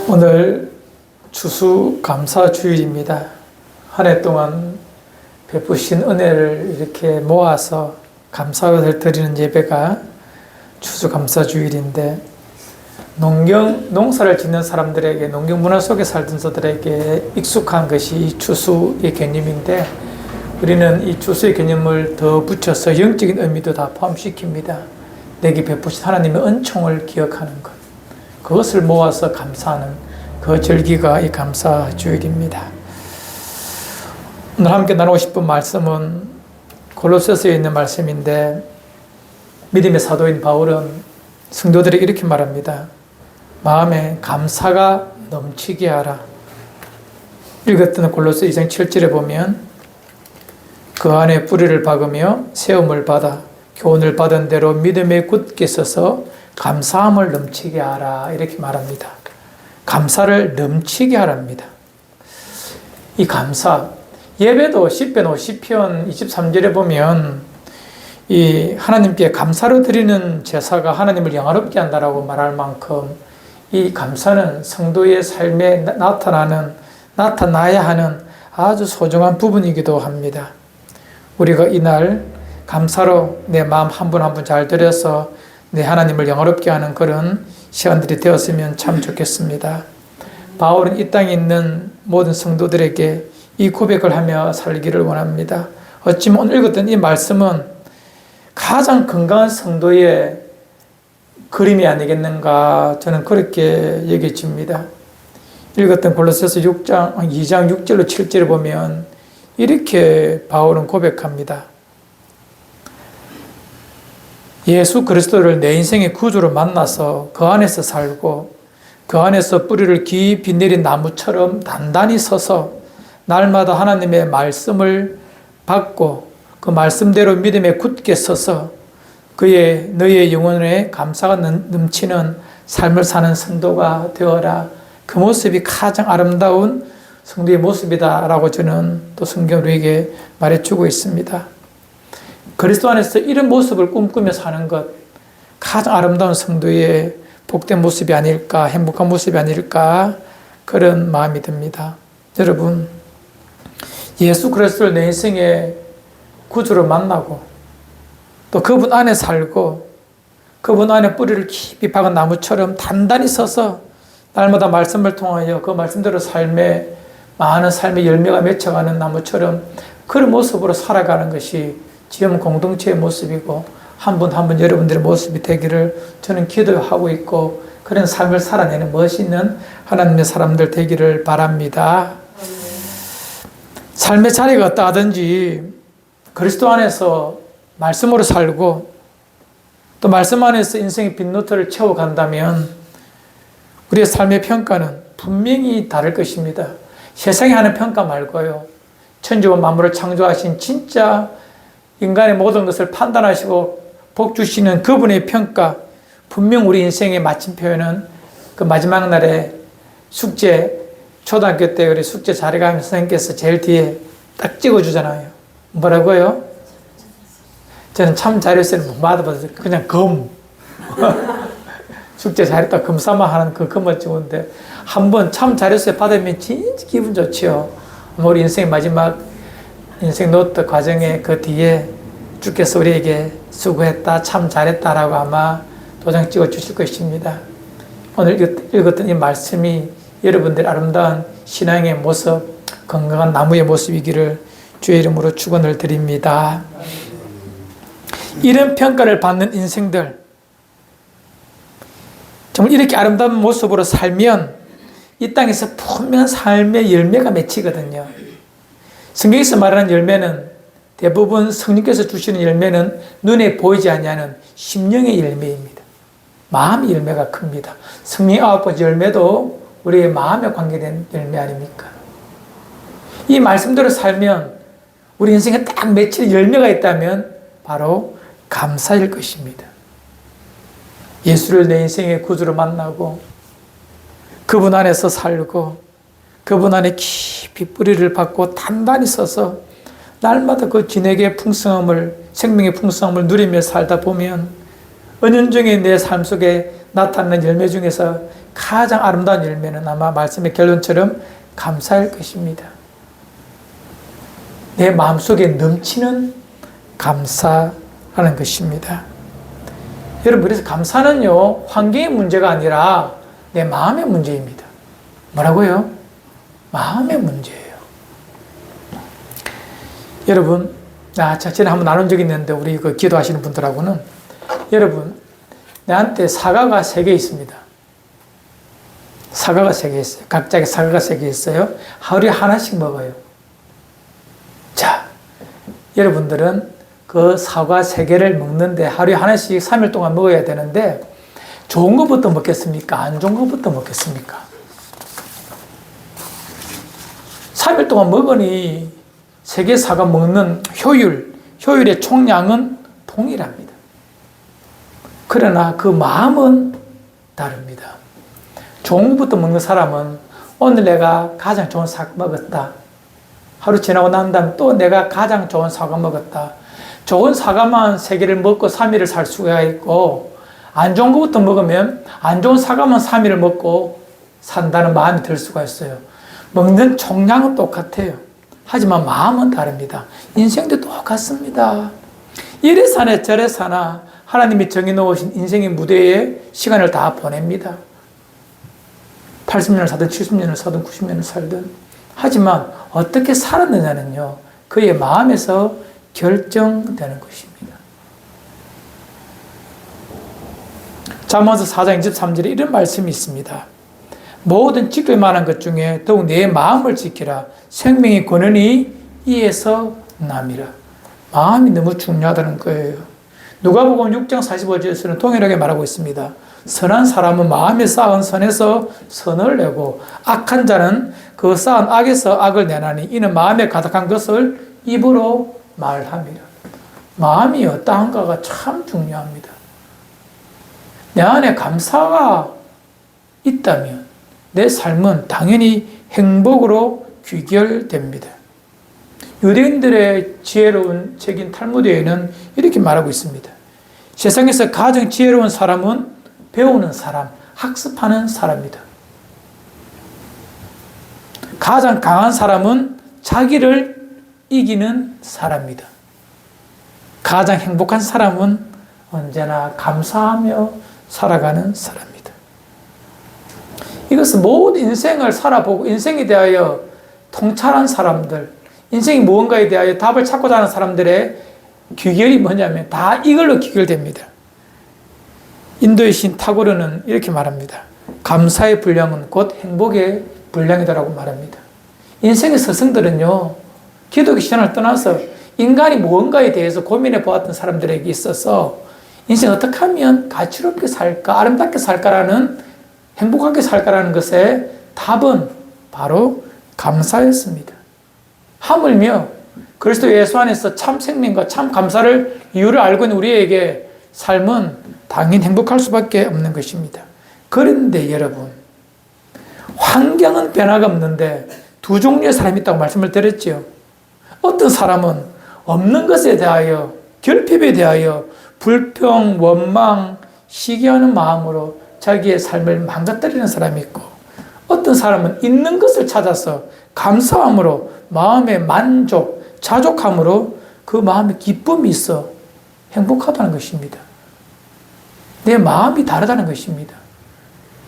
오늘 추수감사주일입니다. 한 해 동안 베푸신 은혜를 이렇게 모아서 감사를 드리는 예배가 추수감사주일인데, 농사를 짓는 사람들에게, 농경 문화 속에 살던 자들에게 익숙한 것이 추수의 개념인데, 우리는 이 추수의 개념을 더 붙여서 영적인 의미도 다 포함시킵니다. 내게 베푸신 하나님의 은총을 기억하는 것, 그것을 모아서 감사하는 그 절기가 이 감사주일입니다. 오늘 함께 나누고 싶은 말씀은 골로새서에 있는 말씀인데, 믿음의 사도인 바울은 성도들에게 이렇게 말합니다. 마음에 감사가 넘치게 하라. 읽었던 골로새 2장 7절에 보면, 그 안에 뿌리를 박으며 세움을 받아 교훈을 받은 대로 믿음에 굳게 서서 감사함을 넘치게 하라, 이렇게 말합니다. 감사를 넘치게 하랍니다. 이 감사, 예배도 시편 50편 23절에 보면 이 하나님께 감사로 드리는 제사가 하나님을 영화롭게 한다라고 말할 만큼, 이 감사는 성도의 삶에 나타나야 하는 아주 소중한 부분이기도 합니다. 우리가 이날 감사로 내 마음 한 분 한 분 잘 들여서 내 하나님을 영화롭게 하는 그런 시간들이 되었으면 참 좋겠습니다. 바울은 이 땅에 있는 모든 성도들에게 이 고백을 하며 살기를 원합니다. 어찌면 오늘 읽었던 이 말씀은 가장 건강한 성도의 그림이 아니겠는가, 저는 그렇게 얘기해집니다. 읽었던 골로새서 2장 6절로 7절을 보면 이렇게 바울은 고백합니다. 예수 그리스도를 내 인생의 구주로 만나서 그 안에서 살고, 그 안에서 뿌리를 깊이 내린 나무처럼 단단히 서서 날마다 하나님의 말씀을 받고 그 말씀대로 믿음에 굳게 서서 너의 영혼에 감사가 넘치는 삶을 사는 성도가 되어라. 그 모습이 가장 아름다운 성도의 모습이다라고 저는 또 성경을 우리에게 말해주고 있습니다. 그리스도 안에서 이런 모습을 꿈꾸며 사는 것, 가장 아름다운 성도의 복된 모습이 아닐까, 행복한 모습이 아닐까, 그런 마음이 듭니다. 여러분, 예수 그리스도를 내 인생의 구주로 만나고 또 그분 안에 살고 그분 안에 뿌리를 깊이 박은 나무처럼 단단히 서서 날마다 말씀을 통하여 그 말씀대로 많은 삶의 열매가 맺혀가는 나무처럼 그런 모습으로 살아가는 것이 지금 공동체의 모습이고 한 분 한 분 여러분들의 모습이 되기를 저는 기도하고 있고, 그런 삶을 살아내는 멋있는 하나님의 사람들 되기를 바랍니다. 삶의 자리가 어떠 하든지 그리스도 안에서 말씀으로 살고 또 말씀 안에서 인생의 빈노트를 채워간다면 우리의 삶의 평가는 분명히 다를 것입니다. 세상이 하는 평가 말고요, 천지와 만물을 창조하신 진짜 인간의 모든 것을 판단하시고 복 주시는 그분의 평가, 분명 우리 인생의 마침표에는 그 마지막 날에 초등학교 때 우리 숙제 잘해가면 선생님께서 제일 뒤에 딱 찍어주잖아요. 뭐라고요? 저는 참 잘했어요. 못 받아봤어요. 그냥 검. 숙제 잘했다 검사만 하는 그 검을 찍었는데, 한번 참 잘했어요 받으면 진짜 기분 좋지요. 우리 인생 마지막 인생 노트 과정에 그 뒤에 주께서 우리에게 수고했다, 참 잘했다라고 아마 도장 찍어 주실 것입니다. 오늘 읽었던 이 말씀이 여러분들의 아름다운 신앙의 모습, 건강한 나무의 모습이기를 주의 이름으로 축원을 드립니다. 이런 평가를 받는 인생들, 정말 이렇게 아름다운 모습으로 살면 이 땅에서 분명한 삶의 열매가 맺히거든요. 성경에서 말하는 열매는 대부분 성령께서 주시는 열매는 눈에 보이지 아니하는 심령의 열매입니다. 마음의 열매가 큽니다. 성령 9가지 열매도 우리의 마음에 관계된 열매 아닙니까? 이 말씀대로 살면 우리 인생에 딱 맺힐 열매가 있다면 바로 감사일 것입니다. 예수를 내 인생의 구주로 만나고 그분 안에서 살고 그분 안에 깊이 뿌리를 박고 단단히 서서 날마다 그 진액의 풍성함을, 생명의 풍성함을 누리며 살다 보면 은연중에 내 삶 속에 나타나는 열매 중에서 가장 아름다운 열매는 아마 말씀의 결론처럼 감사일 것입니다. 내 마음속에 넘치는 감사라는 것입니다. 여러분, 그래서 감사는요, 환경의 문제가 아니라 내 마음의 문제입니다. 뭐라고요? 마음의 문제예요. 여러분, 전에 한번 나눈 적이 있는데, 우리 그 기도하시는 분들하고는, 여러분, 내한테 사과가 3개 있습니다. 사과가 3개 있어요. 각자의 사과가 3개 있어요. 하루에 하나씩 먹어요. 자, 여러분들은 그 사과 3개를 먹는데 하루에 하나씩 3일 동안 먹어야 되는데, 좋은 것부터 먹겠습니까? 안 좋은 것부터 먹겠습니까? 3일 동안 먹으니 3개 사과 먹는 효율의 총량은 동일합니다. 그러나 그 마음은 다릅니다. 좋은 것부터 먹는 사람은 오늘 내가 가장 좋은 사과 먹었다. 하루 지나고 난 다음 또 내가 가장 좋은 사과 먹었다. 좋은 사과만 3개를 먹고 3일을 살 수가 있고, 안 좋은 것부터 먹으면 안 좋은 사과만 3일을 먹고 산다는 마음이 들 수가 있어요. 먹는 총량은 똑같아요. 하지만 마음은 다릅니다. 인생도 똑같습니다. 이래 사나 저래 사나 하나님이 정해놓으신 인생의 무대에 시간을 다 보냅니다. 80년을 살든 70년을 살든 90년을 살든. 하지만 어떻게 살았느냐는요, 그의 마음에서 결정되는 것입니다. 잠언서 4장 23절에 이런 말씀이 있습니다. 모든 지킬 만한 것 중에 더욱 내 마음을 지키라. 생명의 근원이 이에서 남이라. 마음이 너무 중요하다는 거예요. 누가복음 6장 45절에서는 동일하게 말하고 있습니다. 선한 사람은 마음에 쌓은 선에서 선을 내고 악한 자는 그 쌓은 악에서 악을 내나니 이는 마음에 가득한 것을 입으로 말함이라. 마음이 어떠한가가 참 중요합니다. 내 안에 감사가 있다면 내 삶은 당연히 행복으로 귀결됩니다. 유대인들의 지혜로운 책인 탈무드에는 이렇게 말하고 있습니다. 세상에서 가장 지혜로운 사람은 배우는 사람, 학습하는 사람이다. 가장 강한 사람은 자기를 이기는 사람이다. 가장 행복한 사람은 언제나 감사하며 살아가는 사람이다. 이것은 모든 인생을 살아보고 인생에 대하여 통찰한 사람들, 인생이 무언가에 대하여 답을 찾고자 하는 사람들의 귀결이 뭐냐면 다 이걸로 귀결됩니다. 인도의 신 타고르는 이렇게 말합니다. 감사의 분량은 곧 행복의 분량이다라고 말합니다. 인생의 스승들은요, 기독교 신앙을 떠나서 인간이 무언가에 대해서 고민해 보았던 사람들에게 있어서 인생 어떻게 하면 가치롭게 살까, 아름답게 살까라는, 행복하게 살까라는 것의 답은 바로 감사였습니다. 하물며 그리스도 예수 안에서 참 생명과 참 감사를 이유를 알고 있는 우리에게 삶은 당연히 행복할 수밖에 없는 것입니다. 그런데 여러분, 환경은 변화가 없는데 두 종류의 사람이 있다고 말씀을 드렸죠. 어떤 사람은 없는 것에 대하여, 결핍에 대하여 불평, 원망, 시기하는 마음으로 자기의 삶을 망가뜨리는 사람이 있고, 어떤 사람은 있는 것을 찾아서 감사함으로 마음의 만족, 자족함으로 그 마음에 기쁨이 있어 행복하다는 것입니다. 내 마음이 다르다는 것입니다.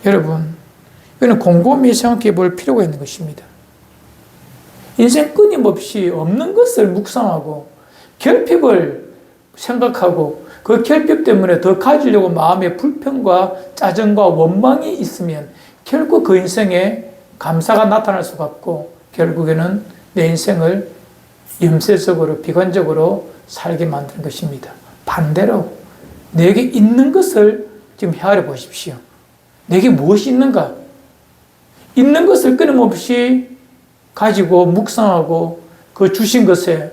여러분, 이거는 곰곰이 생각해 볼 필요가 있는 것입니다. 인생 끊임없이 없는 것을 묵상하고 결핍을 생각하고 그 결핍 때문에 더 가지려고 마음에 불평과 짜증과 원망이 있으면 결국 그 인생에 감사가 나타날 수가 없고 결국에는 내 인생을 염세적으로 비관적으로 살게 만드는 것입니다. 반대로 내게 있는 것을 지금 헤아려 보십시오. 내게 무엇이 있는가? 있는 것을 끊임없이 가지고 묵상하고 그 주신 것에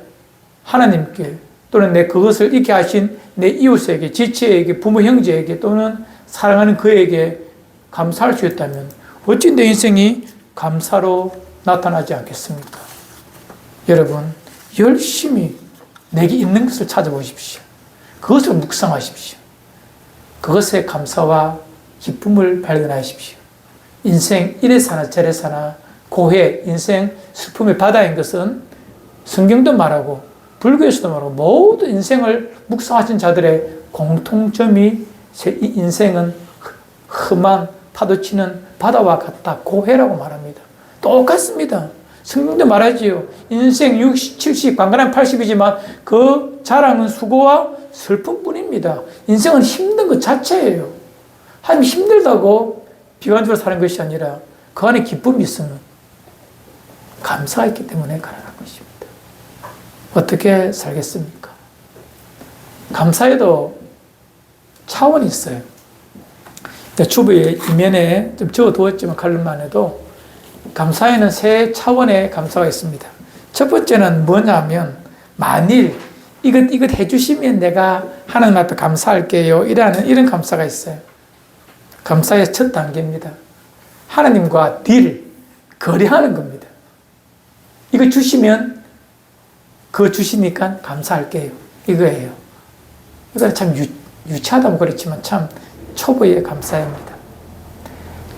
하나님께 또는 내 그것을 있게 하신 내 이웃에게, 지체에게, 부모 형제에게 또는 사랑하는 그에게 감사할 수 있다면 어찌 내 인생이 감사로 나타나지 않겠습니까? 여러분, 열심히 내게 있는 것을 찾아보십시오. 그것을 묵상하십시오. 그것에 감사와 기쁨을 발견하십시오. 인생 이래 사나 저래 사나 고해, 인생 슬픔의 바다인 것은 성경도 말하고 불교에서도 말하고 모든 인생을 묵상하신 자들의 공통점이 이 인생은 험한 파도치는 바다와 같다. 고해라고 말합니다. 똑같습니다. 성경도 말하지요. 인생 60, 70, 관건한 80이지만 그 자랑은 수고와 슬픔뿐입니다. 인생은 힘든 것 자체예요. 하나님 힘들다고 비관적으로 사는 것이 아니라 그 안에 기쁨이 있으면 감사가 있기 때문에 가능한 것입니다. 어떻게 살겠습니까? 감사에도 차원이 있어요. 주부의 이면에 좀 적어두었지만 칼럼만 해도 감사에는 세 차원의 감사가 있습니다. 첫 번째는 뭐냐면 만일 이것 해주시면 내가 하나님 앞에 감사할게요. 이런 감사가 있어요. 감사의 첫 단계입니다. 하나님과 거래하는 겁니다. 이거 주시면 그거 주시니까 감사할게요. 이거예요. 이건 참 유치하다면 그렇지만 참 초보의 감사입니다.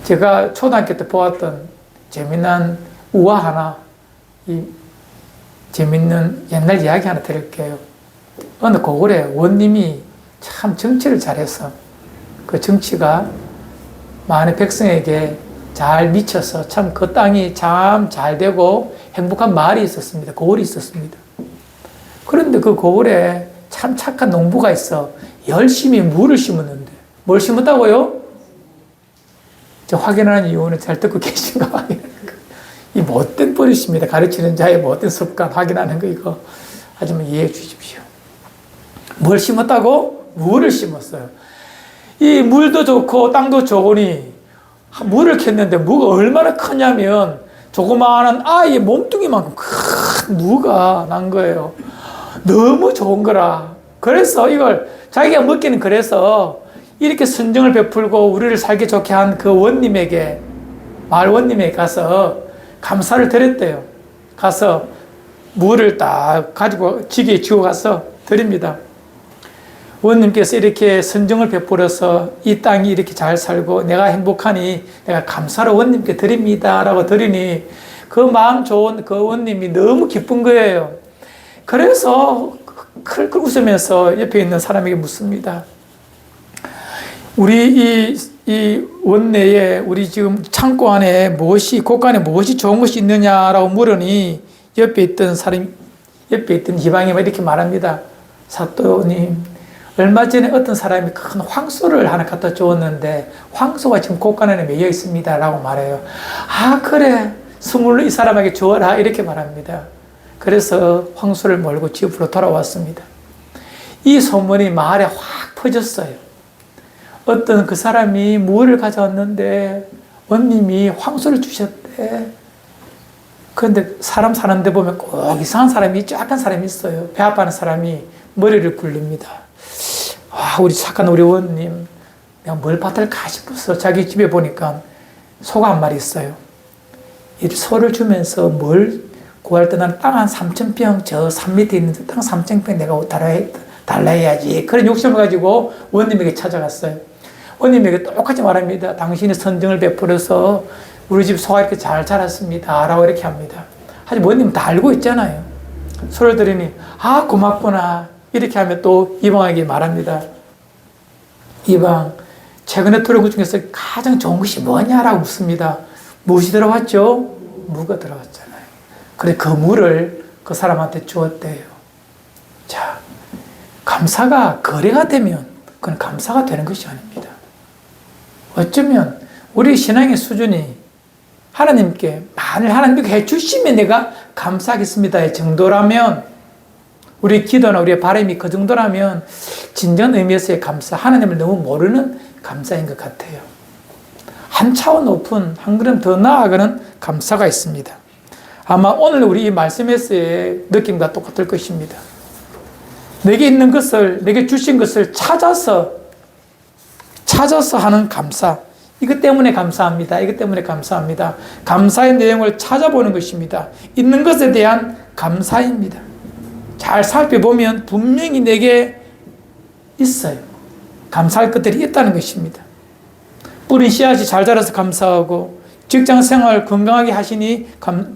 제가 초등학교 때 보았던 재미난 우화 하나, 재밌는 옛날 이야기 하나 드릴게요. 어느 고을에 원님이 참 정치를 잘해서 그 정치가 많은 백성에게 잘 미쳐서 참 그 땅이 참 잘 되고 행복한 마을이 있었습니다. 고을이 있었습니다. 그런데 그 고을에 참 착한 농부가 있어 열심히 물을 심었는데 뭘 심었다고요? 확인하는 이유는 잘 듣고 계신가 봐요. 이 못된 버릇입니다. 가르치는 자의 못된 습관 확인하는 거 이거 하지만 이해해 주십시오. 뭘 심었다고? 물을 심었어요. 이 물도 좋고 땅도 좋으니 물을 캤는데 무가 얼마나 크냐면 조그마한 아이의 몸뚱이만큼 큰 무가 난 거예요. 너무 좋은 거라. 그래서 이걸 자기가 먹기는 그래서 이렇게 선정을 베풀고 우리를 살기 좋게 한 그 원님에게, 마을 원님에게 가서 감사를 드렸대요. 가서 물을 딱 가지고 지게에 쥐고 가서 드립니다. 원님께서 이렇게 선정을 베풀어서 이 땅이 이렇게 잘 살고 내가 행복하니 내가 감사로 원님께 드립니다. 라고 드리니 그 마음 좋은 그 원님이 너무 기쁜 거예요. 그래서 클클 웃으면서 옆에 있는 사람에게 묻습니다. 우리 이 원내에 우리 지금 창고 안에 곳간에 무엇이 좋은 것이 있느냐라고 물으니 옆에 있던 이방이 이렇게 말합니다. 사또님, 얼마 전에 어떤 사람이 큰 황소를 하나 갖다 주었는데 황소가 지금 곳간 안에 매여 있습니다. 라고 말해요. 아, 그래. 선물로 이 사람에게 주어라. 이렇게 말합니다. 그래서 황소를 몰고 집으로 돌아왔습니다. 이 소문이 마을에 확 퍼졌어요. 어떤 그 사람이 물을 가져왔는데 원님이 황소를 주셨대. 그런데 사람 사는데 보면 꼭 이상한 사람이 있죠. 악한 사람이 있어요. 배 아파하는 사람이 머리를 굴립니다. 아, 우리 착한 우리 원님, 내가 뭘 받을까 싶어서 자기 집에 보니까 소가 한 마리 있어요. 이 소를 주면서 뭘 구할 때 나는 땅 한 3,000평 저 산 밑에 있는데 땅 3,000평 내가 달라 해야지. 그런 욕심을 가지고 원님에게 찾아갔어요. 원님에게 똑같이 말합니다. 당신이 선정을 베풀어서 우리 집 소가 이렇게 잘 자랐습니다. 라고 이렇게 합니다. 하지만 원님은 다 알고 있잖아요. 소를 들으니 아, 고맙구나. 이렇게 하면 또 이방에게 말합니다. 이방, 최근에 들은 것 중에서 가장 좋은 것이 뭐냐라고 묻습니다. 무엇이 들어왔죠? 무가 들어왔잖아요. 그래 그 무를 그 사람한테 주었대요. 자, 감사가 거래가 되면 그건 감사가 되는 것이 아닙니다. 어쩌면 우리 신앙의 수준이 하나님께 만일 하나님께 해주시면 내가 감사하겠습니다의 정도라면, 우리 기도나 우리의 바람이 그 정도라면 진정 의미에서의 감사, 하나님을 너무 모르는 감사인 것 같아요. 한 차원 높은, 한 걸음 더 나아가는 감사가 있습니다. 아마 오늘 우리 이 말씀에서의 느낌과 똑같을 것입니다. 내게 있는 것을, 내게 주신 것을 찾아서 하는 감사. 이것 때문에 감사합니다. 이것 때문에 감사합니다. 감사의 내용을 찾아보는 것입니다. 있는 것에 대한 감사입니다. 잘 살펴보면 분명히 내게 있어요. 감사할 것들이 있다는 것입니다. 뿌린 씨앗이 잘 자라서 감사하고, 직장 생활 건강하게 하시니,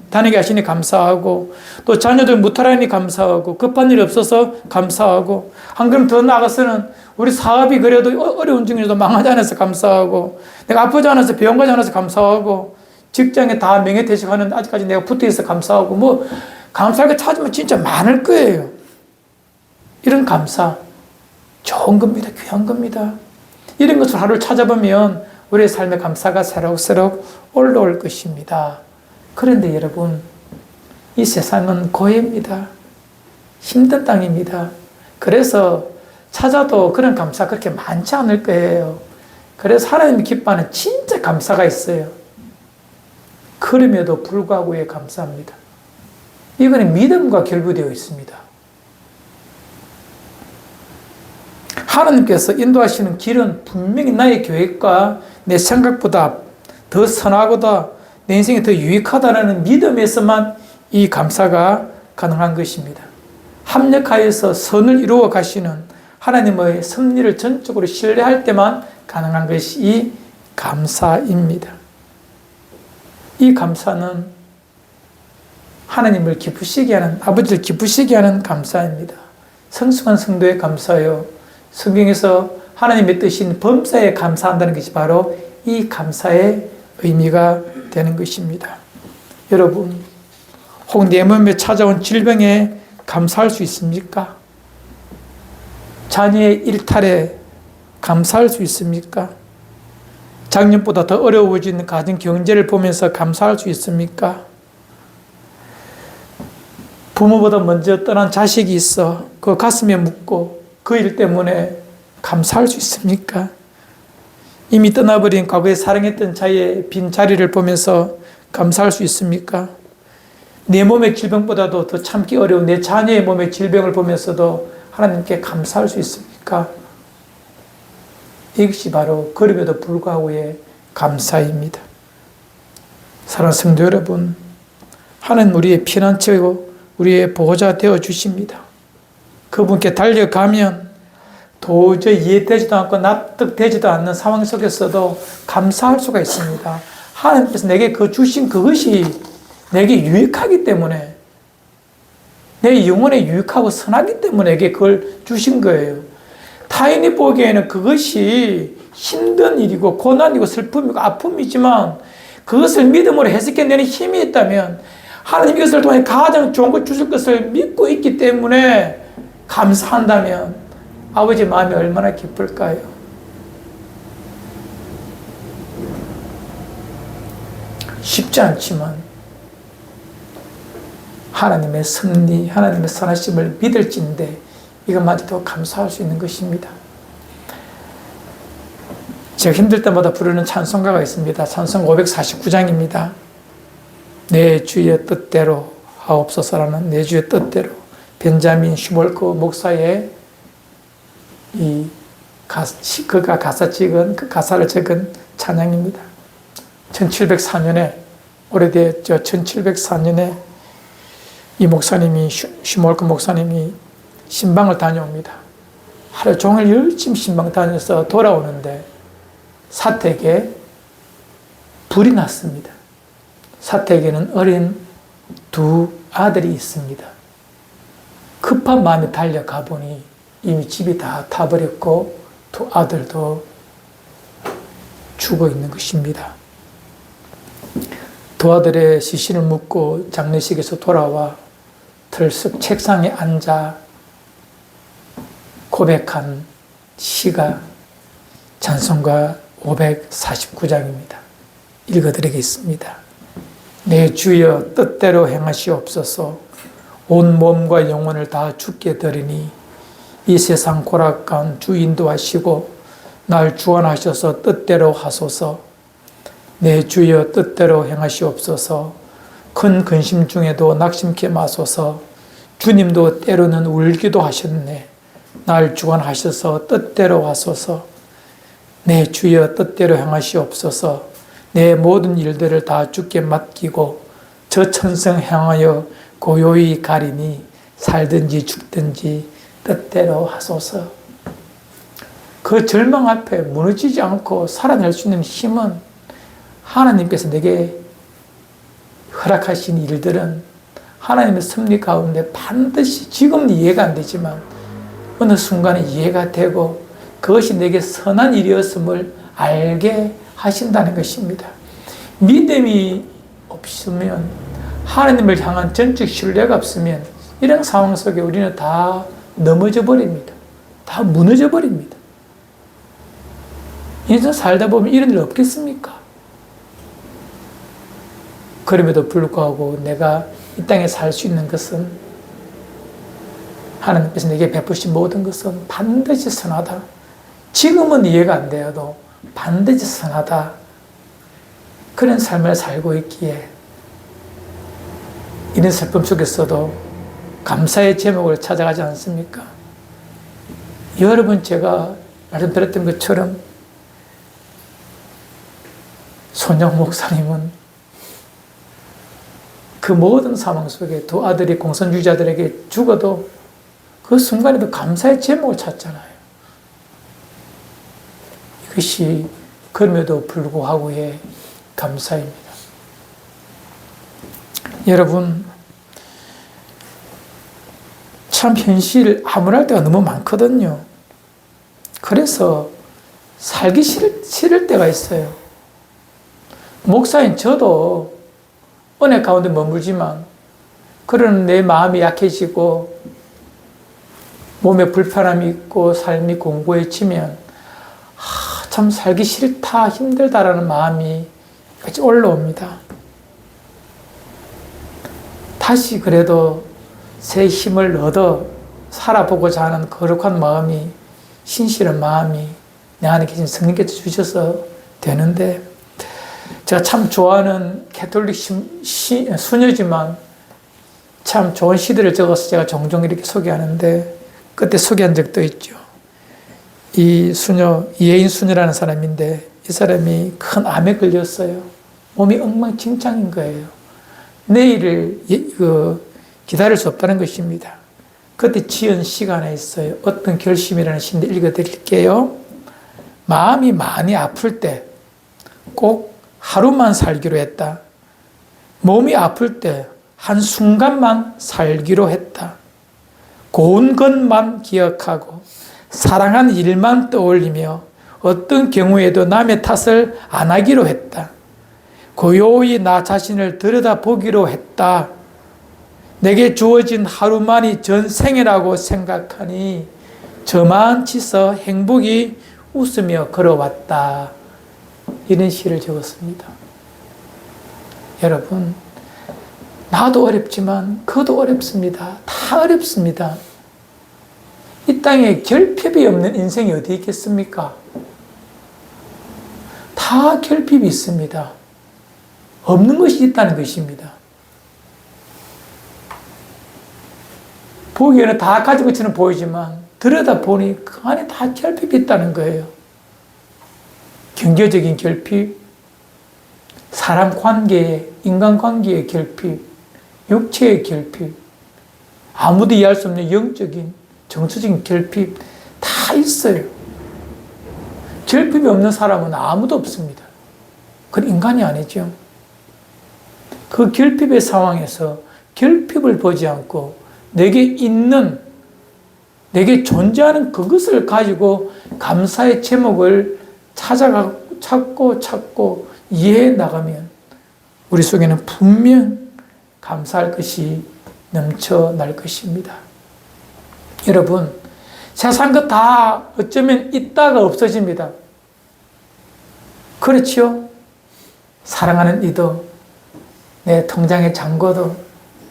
다니게 하시니 감사하고, 또 자녀들 무탈하니 감사하고, 급한 일이 없어서 감사하고, 한 걸음 더 나아가서는 우리 사업이 그래도 어려운 중에도 망하지 않아서 감사하고, 내가 아프지 않아서 병 가지 않아서 감사하고, 직장에 다 명예퇴직하는데 아직까지 내가 붙어있어 감사하고, 뭐 감사할 거 찾으면 진짜 많을 거예요. 이런 감사 좋은 겁니다. 귀한 겁니다. 이런 것을 하루를 찾아보면 우리의 삶의 감사가 새록새록 올라올 것입니다. 그런데 여러분, 이 세상은 고해입니다. 힘든 땅입니다. 그래서 찾아도 그런 감사 그렇게 많지 않을 거예요. 그래서 하나님이 기뻐하는 진짜 감사가 있어요. 그럼에도 불구하고에 감사합니다. 이거는 믿음과 결부되어 있습니다. 하나님께서 인도하시는 길은 분명히 나의 계획과 내 생각보다 더 선하고다, 내 인생이 더 유익하다는 믿음에서만 이 감사가 가능한 것입니다. 합력하여서 선을 이루어 가시는 하나님의 섭리를 전적으로 신뢰할 때만 가능한 것이 이 감사입니다. 이 감사는 하나님을 기쁘시게 하는, 아버지를 기쁘시게 하는 감사입니다. 성숙한 성도의 감사요. 성경에서 하나님의 뜻인 범사에 감사한다는 것이 바로 이 감사의 의미가 되는 것입니다. 여러분, 혹 내 몸에 찾아온 질병에 감사할 수 있습니까? 자녀의 일탈에 감사할 수 있습니까? 작년보다 더 어려워지는 가정 경제를 보면서 감사할 수 있습니까? 부모보다 먼저 떠난 자식이 있어 그 가슴에 묻고 그 일 때문에 감사할 수 있습니까? 이미 떠나버린 과거에 사랑했던 자의 빈 자리를 보면서 감사할 수 있습니까? 내 몸의 질병보다도 더 참기 어려운 내 자녀의 몸의 질병을 보면서도 하나님께 감사할 수 있습니까? 이것이 바로 그럼에도 불구하고의 감사입니다. 사랑하는 성도 여러분, 하나님 우리의 피난처이고 우리의 보호자 되어 주십니다. 그분께 달려가면 도저히 이해되지도 않고 납득되지도 않는 상황 속에서도 감사할 수가 있습니다. 하나님께서 내게 그 주신 그것이 내게 유익하기 때문에, 내 영혼에 유익하고 선하기 때문에 내게 그걸 주신 거예요. 타인이 보기에는 그것이 힘든 일이고 고난이고 슬픔이고 아픔이지만 그것을 믿음으로 해석해내는 힘이 있다면 하나님 이것을 통해 가장 좋은 것 주실 것을 믿고 있기 때문에 감사한다면 아버지 마음이 얼마나 기쁠까요? 쉽지 않지만 하나님의 섭리, 하나님의 선하심을 믿을진데 이것마저도 감사할 수 있는 것입니다. 제가 힘들 때마다 부르는 찬송가가 있습니다. 찬송 549장입니다. 내 주의 뜻대로 하옵소서라는 내 주의 뜻대로, 벤자민 슈몰크 목사의 그가 가사를 적은 찬양입니다. 1704년에, 오래됐죠. 1704년에 이 목사님이, 슈몰크 목사님이 신방을 다녀옵니다. 하루 종일 열심히 신방 다녀서 돌아오는데 사택에 불이 났습니다. 사택에는 어린 두 아들이 있습니다. 급한 마음에 달려가 보니 이미 집이 다 타버렸고 두 아들도 죽어 있는 것입니다. 두 아들의 시신을 묻고 장례식에서 돌아와 들썩 책상에 앉아 고백한 시가 찬송가 549장입니다. 읽어드리겠습니다. 내 주여 뜻대로 행하시옵소서. 온 몸과 영혼을 다 주께 드리니 이 세상 고락간 주 인도하시고 날 주관하셔서 뜻대로 하소서. 내 주여 뜻대로 행하시옵소서. 큰 근심 중에도 낙심케 마소서. 주님도 때로는 울기도 하셨네. 날 주관하셔서 뜻대로 하소서. 내 주여 뜻대로 행하시옵소서. 내 모든 일들을 다 주께 맡기고 저 천성 향하여 고요히 가리니 살든지 죽든지 뜻대로 하소서. 그 절망 앞에 무너지지 않고 살아낼 수 있는 힘은 하나님께서 내게 허락하신 일들은 하나님의 섭리 가운데 반드시 지금은 이해가 안 되지만 어느 순간에 이해가 되고 그것이 내게 선한 일이었음을 알게 하신다는 것입니다. 믿음이 없으면, 하나님을 향한 전적 신뢰가 없으면 이런 상황 속에 우리는 다 넘어져 버립니다. 다 무너져 버립니다. 인생 살다 보면 이런 일 없겠습니까? 그럼에도 불구하고 내가 이 땅에 살 수 있는 것은, 하나님께서 내게 베푸신 모든 것은 반드시 선하다. 지금은 이해가 안 되어도 반드시 선하다. 그런 삶을 살고 있기에 이런 슬픔 속에서도 감사의 제목을 찾아가지 않습니까? 여러분, 제가 말씀드렸던 것처럼 손영 목사님은 그 모든 상황 속에 두 아들이 공산주의자들에게 죽어도 그 순간에도 감사의 제목을 찾잖아요. 이것이 그럼에도 불구하고의 감사입니다. 여러분, 참 현실 암울할 때가 너무 많거든요. 그래서 살기 싫을 때가 있어요. 목사인 저도 은혜 가운데 머물지만 그런 내 마음이 약해지고 몸에 불편함이 있고 삶이 공고해지면 참 살기 싫다, 힘들다라는 마음이 같이 올라옵니다. 다시 그래도 새 힘을 얻어 살아보고자 하는 거룩한 마음이, 신실한 마음이 내 안에 계신 성령께서 주셔서 되는데, 제가 참 좋아하는 캐톨릭 수녀지만 참 좋은 시들을 적어서 제가 종종 이렇게 소개하는데, 그때 소개한 적도 있죠. 이 수녀, 이혜인 수녀라는 사람인데, 이 사람이 큰 암에 걸렸어요. 몸이 엉망진창인 거예요. 내일을 기다릴 수 없다는 것입니다. 그때 지은 시가 하나 있어요. 어떤 결심이라는 시인데 읽어드릴게요. 마음이 많이 아플 때 꼭 하루만 살기로 했다. 몸이 아플 때 한순간만 살기로 했다. 고운 것만 기억하고 사랑한 일만 떠올리며 어떤 경우에도 남의 탓을 안 하기로 했다. 고요히 나 자신을 들여다보기로 했다. 내게 주어진 하루만이 전생이라고 생각하니 저만치서 행복이 웃으며 걸어왔다. 이런 시를 적었습니다. 여러분, 나도 어렵지만 그도 어렵습니다. 다 어렵습니다. 이 땅에 결핍이 없는 인생이 어디 있겠습니까? 다 결핍이 있습니다. 없는 것이 있다는 것입니다. 보기에는 다 가진 것처럼 보이지만 들여다보니 그 안에 다 결핍이 있다는 거예요. 경제적인 결핍, 사람 관계의, 인간관계의 결핍, 육체의 결핍, 아무도 이해할 수 없는 영적인, 정서적인 결핍 다 있어요. 결핍이 없는 사람은 아무도 없습니다. 그건 인간이 아니죠. 그 결핍의 상황에서 결핍을 보지 않고 내게 있는, 내게 존재하는 그것을 가지고 감사의 제목을 찾고 이해해 나가면 우리 속에는 분명 감사할 것이 넘쳐날 것입니다. 여러분, 세상 것 다 어쩌면 있다가 없어집니다. 그렇지요? 사랑하는 이도, 내 통장의 잔고도,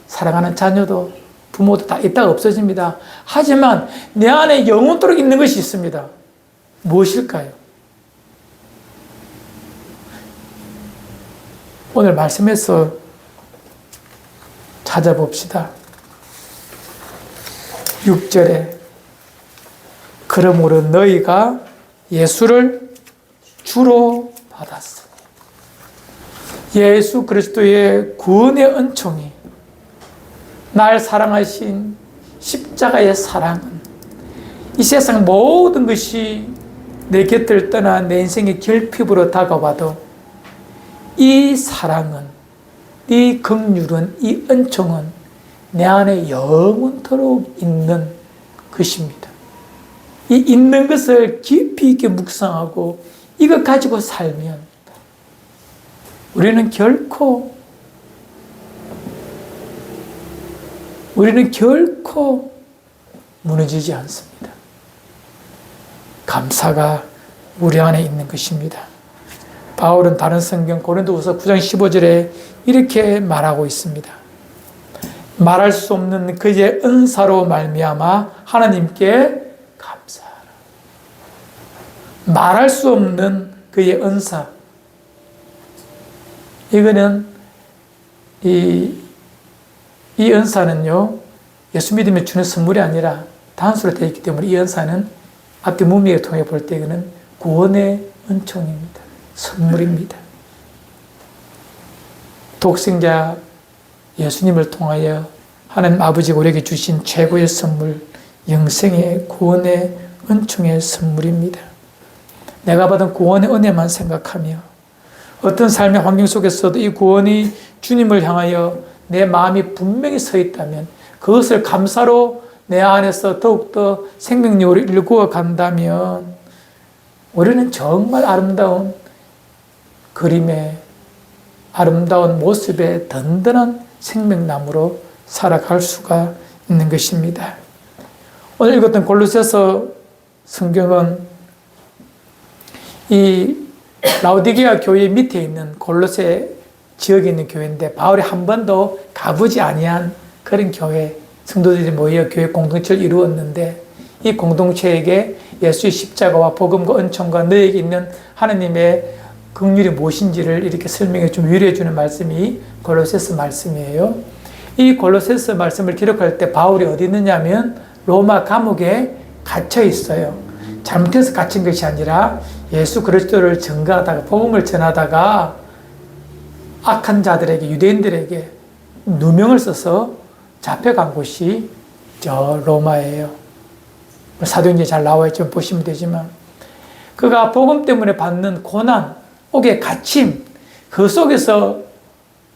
사랑하는 자녀도, 부모도 다 있다가 없어집니다. 하지만 내 안에 영원토록 있는 것이 있습니다. 무엇일까요? 오늘 말씀에서 찾아봅시다. 6절에 그러므로 너희가 예수를 주로 받았으니, 예수 그리스도의 구원의 은총이, 날 사랑하신 십자가의 사랑은 이 세상 모든 것이 내 곁을 떠나 내 인생의 결핍으로 다가와도 이 사랑은, 이 긍휼은, 이 은총은 내 안에 영원토록 있는 것입니다. 이 있는 것을 깊이 있게 묵상하고 이것 가지고 살면 우리는 결코 무너지지 않습니다. 감사가 우리 안에 있는 것입니다. 바울은 다른 성경 고린도후서 9장 15절에 이렇게 말하고 있습니다. 말할 수 없는 그의 은사로 말미암아 하나님께 감사하라. 말할 수 없는 그의 은사. 이거는 이 은사는요, 예수 믿으면 주는 선물이 아니라 단수로 되어 있기 때문에 이 은사는 앞뒤 문맥을 통해 볼 때 이거는 구원의 은총입니다. 선물입니다. 독생자 예수님을 통하여 하나님 아버지가 우리에게 주신 최고의 선물, 영생의 구원의 은총의 선물입니다. 내가 받은 구원의 은혜만 생각하며 어떤 삶의 환경 속에서도 이 구원이 주님을 향하여 내 마음이 분명히 서 있다면 그것을 감사로 내 안에서 더욱더 생명력으로 일구어 간다면 우리는 정말 아름다운 그림의 아름다운 모습의 든든한 생명나무로 살아갈 수가 있는 것입니다. 오늘 읽었던 골로새서 성경은 이 라오디게아 교회 밑에 있는 골로새 지역에 있는 교회인데 바울이 한 번도 가보지 아니한 그런 교회, 성도들이 모여 교회 공동체를 이루었는데 이 공동체에게 예수의 십자가와 복음과 은총과 너에게 있는 하나님의 긍휼이 무엇인지를 이렇게 설명해 좀 위로해 주는 말씀이 골로새서 말씀이에요. 이 골로새서 말씀을 기록할 때 바울이 어디 있느냐면 로마 감옥에 갇혀 있어요. 잘못해서 갇힌 것이 아니라 예수 그리스도를 증거하다가 복음을 전하다가 악한 자들에게, 유대인들에게 누명을 써서 잡혀간 곳이 저 로마예요. 사도행전에 잘 나와 있죠. 보시면 되지만 그가 복음 때문에 받는 고난, 옥의 갇힘, 그 속에서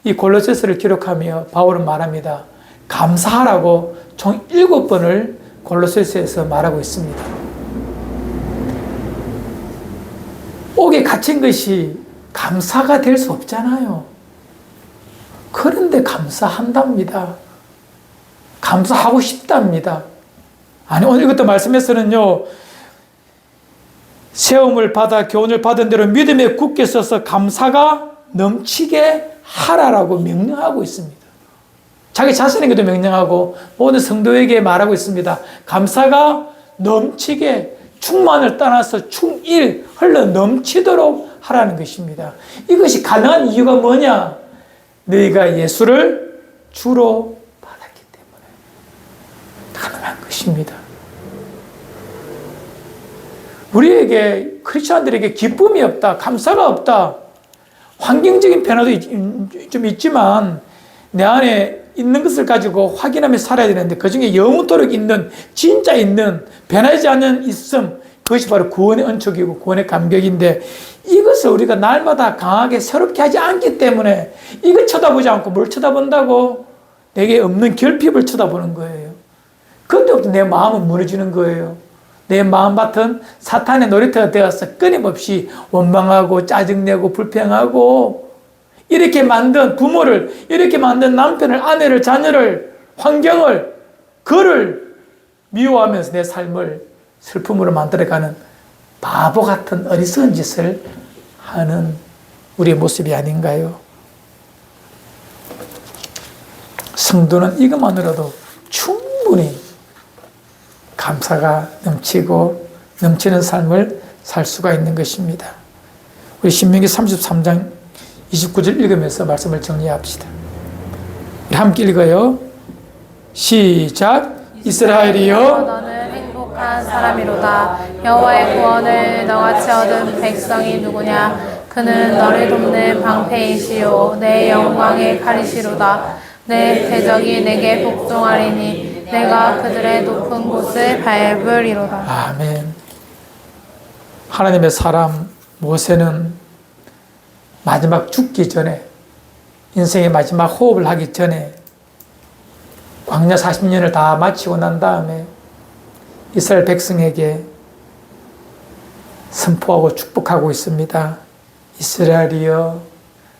이 골로새서를 기록하며 바울은 말합니다. 감사하라고 총 7번을 골로새서에서 말하고 있습니다. 옥에 갇힌 것이 감사가 될 수 없잖아요. 그런데 감사한답니다. 감사하고 싶답니다. 아니, 오늘 이것도 말씀에서는요, 세움을 받아 교훈을 받은 대로 믿음에 굳게 서서 감사가 넘치게 하라라고 명령하고 있습니다. 자기 자신에게도 명령하고 모든 성도에게 말하고 있습니다. 감사가 넘치게 충만을 떠나서 충일 흘러 넘치도록 하라는 것입니다. 이것이 가능한 이유가 뭐냐? 너희가 예수를 주로 받았기 때문에 가능한 것입니다. 우리에게, 크리스천들에게 기쁨이 없다, 감사가 없다, 환경적인 변화도 좀 있지만 내 안에 있는 것을 가지고 확인하며 살아야 되는데 그 중에 영원토록 있는, 진짜 있는, 변하지 않는 있음, 그것이 바로 구원의 은총이고 구원의 감격인데 이것을 우리가 날마다 강하게 새롭게 하지 않기 때문에 이거 쳐다보지 않고 뭘 쳐다본다고? 내게 없는 결핍을 쳐다보는 거예요. 그때부터 내 마음은 무너지는 거예요. 내 마음밭은 사탄의 놀이터가 되어서 끊임없이 원망하고 짜증내고 불평하고 이렇게 만든 부모를, 이렇게 만든 남편을, 아내를, 자녀를, 환경을, 그를 미워하면서 내 삶을 슬픔으로 만들어가는 바보 같은 어리석은 짓을 하는 우리의 모습이 아닌가요? 성도는 이것만으로도 충분히 감사가 넘치고 넘치는 삶을 살 수가 있는 것입니다. 우리 신명기 33장 29절 읽으면서 말씀을 정리합시다. 우리 함께 읽어요. 시작. 이스라엘이여 너는 행복한 사람이로다. 여호와의 구원을 너같이 얻은 백성이 누구냐? 그는 너를 돕는 방패이시요 내 영광의 칼이시로다. 내 대적이 내게 복종하리니 내가 그들의 높은 곳을 밟으리로다. 아멘. 하나님의 사람 모세는 마지막 죽기 전에, 인생의 마지막 호흡을 하기 전에 광야 40년을 다 마치고 난 다음에 이스라엘 백성에게 선포하고 축복하고 있습니다. 이스라엘이여,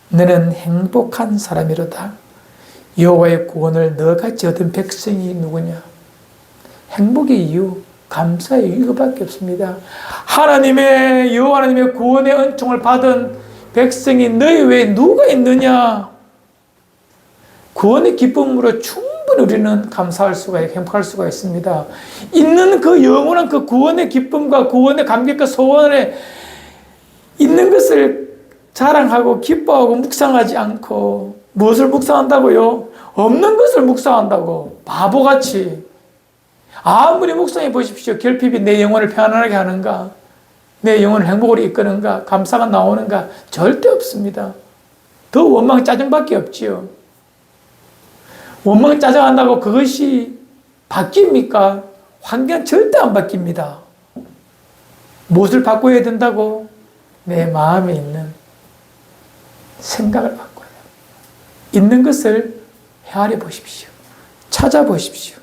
너는 행복한 사람이로다. 여호와의 구원을 너같이 얻은 백성이 누구냐? 행복의 이유, 감사의 이유밖에 없습니다. 여호와 하나님의 구원의 은총을 받은 백성이 너희 외에 누가 있느냐? 구원의 기쁨으로 충분히 우리는 감사할 수가 있고 행복할 수가 있습니다. 있는 그 영원한 그 구원의 기쁨과 구원의 감격과 소원에 있는 것을 자랑하고 기뻐하고 묵상하지 않고, 무엇을 묵상한다고요? 없는 것을 묵상한다고. 바보같이. 아무리 묵상해 보십시오. 결핍이 내 영혼을 편안하게 하는가? 내 영혼을 행복으로 이끄는가? 감사가 나오는가? 절대 없습니다. 더 원망 짜증밖에 없지요. 원망 짜증한다고 그것이 바뀝니까? 환경 절대 안 바뀝니다. 무엇을 바꿔야 된다고? 내 마음에 있는 생각을 바꿔요. 있는 것을 헤아려 보십시오. 찾아보십시오.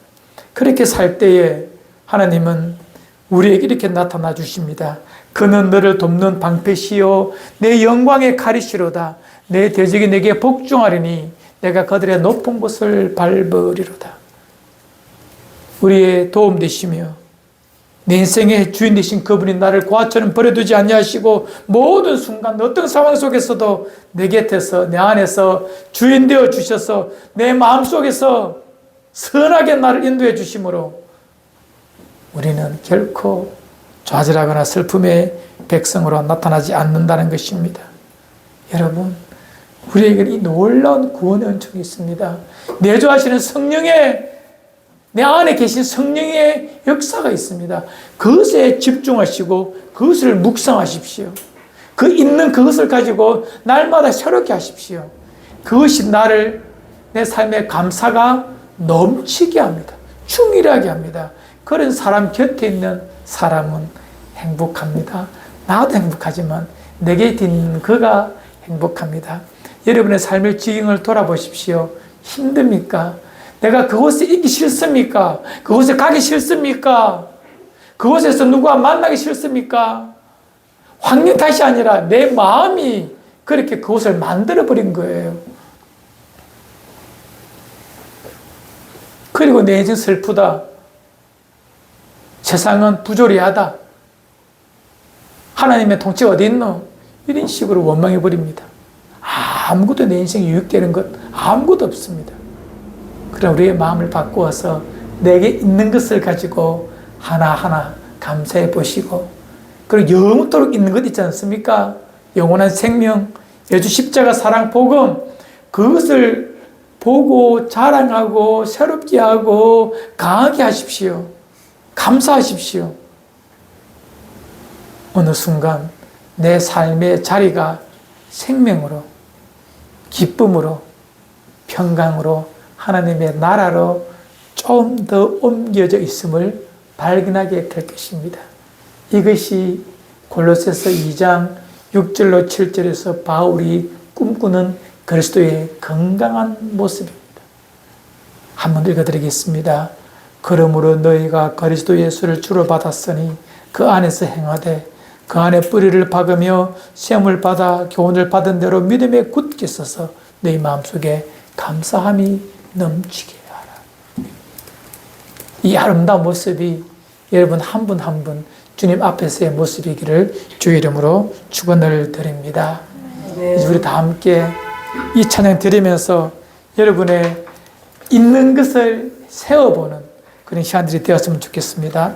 그렇게 살 때에 하나님은 우리에게 이렇게 나타나 주십니다. 그는 너를 돕는 방패시요 내 영광의 칼이시로다. 내 대적이 내게 복종하리니 내가 그들의 높은 곳을 밟으리로다. 우리의 도움 되시며 내 인생의 주인 되신 그분이 나를 고아처럼 버려두지 아니하시고 모든 순간 어떤 상황 속에서도 내 곁에서 내 안에서 주인 되어 주셔서 내 마음속에서 선하게 나를 인도해 주심으로 우리는 결코 좌절하거나 슬픔의 백성으로 나타나지 않는다는 것입니다. 여러분, 우리에게는 이 놀라운 구원의 은총이 있습니다. 내주하시는 성령의, 내 안에 계신 성령의 역사가 있습니다. 그것에 집중하시고 그것을 묵상하십시오. 그 있는 그것을 가지고 날마다 새롭게 하십시오. 그것이 나를 내 삶의 감사가 넘치게 합니다. 충실하게 합니다. 그런 사람 곁에 있는 사람은 행복합니다. 나도 행복하지만 내 곁에 있는 그가 행복합니다. 여러분의 삶의 지경을 돌아보십시오. 힘듭니까? 내가 그곳에 있기 싫습니까? 그곳에 가기 싫습니까? 그곳에서 누구와 만나기 싫습니까? 환경 탓이 아니라 내 마음이 그렇게 그곳을 만들어버린 거예요. 그리고 내 인생 슬프다. 세상은 부조리하다. 하나님의 통치가 어디 있노? 이런 식으로 원망해버립니다. 아무것도 내 인생에 유익되는 것 아무것도 없습니다. 그럼 우리의 마음을 바꾸어서 내게 있는 것을 가지고 하나하나 감사해 보시고, 그리고 영원토록 있는 것 있지 않습니까? 영원한 생명, 예수 십자가 사랑 복음, 그것을 보고 자랑하고 새롭게 하고 강하게 하십시오. 감사하십시오. 어느 순간 내 삶의 자리가 생명으로, 기쁨으로, 평강으로, 하나님의 나라로 좀 더 옮겨져 있음을 발견하게 될 것입니다. 이것이 골로새서 2장 6절로 7절에서 바울이 꿈꾸는 그리스도의 건강한 모습입니다. 한번 읽어드리겠습니다. 그러므로 너희가 그리스도 예수를 주로 받았으니 그 안에서 행하되 그 안에 뿌리를 박으며 시험을 받아 교훈을 받은 대로 믿음에 굳게 서서 너희 마음속에 감사함이 넘치게 하라. 이 아름다운 모습이 여러분 한 분 한 분 주님 앞에서의 모습이기를 주의 이름으로 축원을 드립니다. 이제 우리 다 함께 이 찬양 드리면서 여러분의 있는 것을 세워보는 그런 시간들이 되었으면 좋겠습니다.